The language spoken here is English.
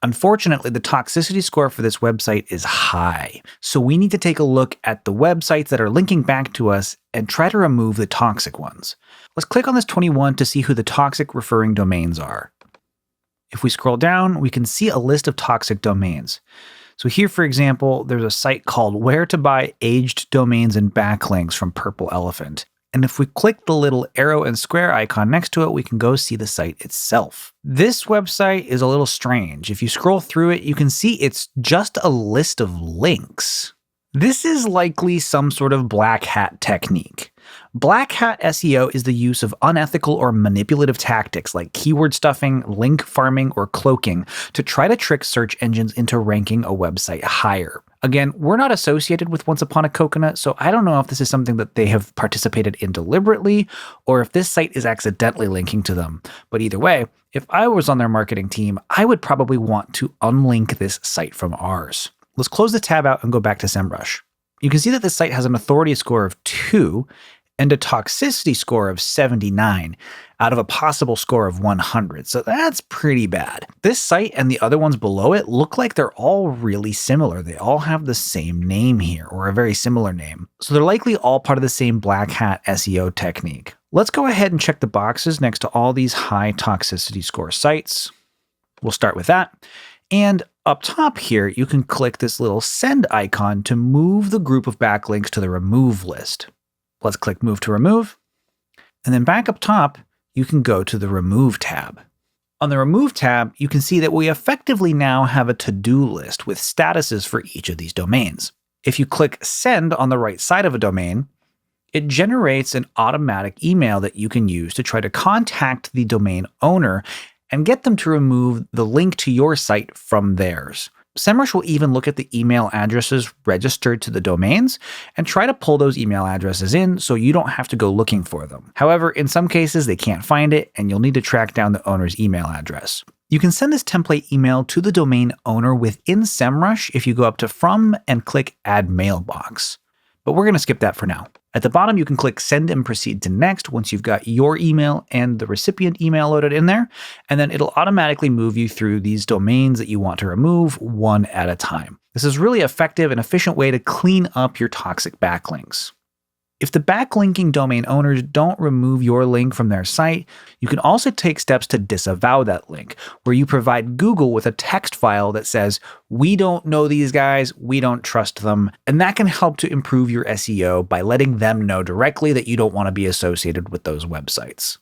Unfortunately, the toxicity score for this website is high, so we need to take a look at the websites that are linking back to us and try to remove the toxic ones. Let's click on this 21 to see who the toxic referring domains are. If we scroll down, we can see a list of toxic domains. So here, for example, there's a site called Where to Buy Aged Domains and Backlinks from Purple Elephant. And if we click the little arrow and square icon next to it, we can go see the site itself. This website is a little strange. If you scroll through it, you can see it's just a list of links. This is likely some sort of black hat technique. Black hat SEO is the use of unethical or manipulative tactics like keyword stuffing, link farming, or cloaking to try to trick search engines into ranking a website higher. Again, we're not associated with Once Upon a Coconut, so I don't know if this is something that they have participated in deliberately or if this site is accidentally linking to them. But either way, if I was on their marketing team, I would probably want to unlink this site from ours. Let's close the tab out and go back to Semrush. You can see that this site has an authority score of 2 and a toxicity score of 79 out of a possible score of 100. So that's pretty bad. This site and the other ones below it look like they're all really similar. They all have the same name here, or a very similar name. So they're likely all part of the same black hat SEO technique. Let's go ahead and check the boxes next to all these high toxicity score sites. We'll start with that. And up top here, you can click this little send icon to move the group of backlinks to the remove list. Let's click Move to Remove. And then back up top, you can go to the Remove tab. On the Remove tab, you can see that we effectively now have a to-do list with statuses for each of these domains. If you click Send on the right side of a domain, it generates an automatic email that you can use to try to contact the domain owner and get them to remove the link to your site from theirs. Semrush will even look at the email addresses registered to the domains and try to pull those email addresses in so you don't have to go looking for them. However, in some cases, they can't find it and you'll need to track down the owner's email address. You can send this template email to the domain owner within Semrush if you go up to From and click Add Mailbox. But we're going to skip that for now. At the bottom, you can click Send and Proceed to Next once you've got your email and the recipient email loaded in there, and then it'll automatically move you through these domains that you want to remove one at a time. This is really effective and efficient way to clean up your toxic backlinks. If the backlinking domain owners don't remove your link from their site, you can also take steps to disavow that link, where you provide Google with a text file that says, "We don't know these guys, we don't trust them," and that can help to improve your SEO by letting them know directly that you don't want to be associated with those websites.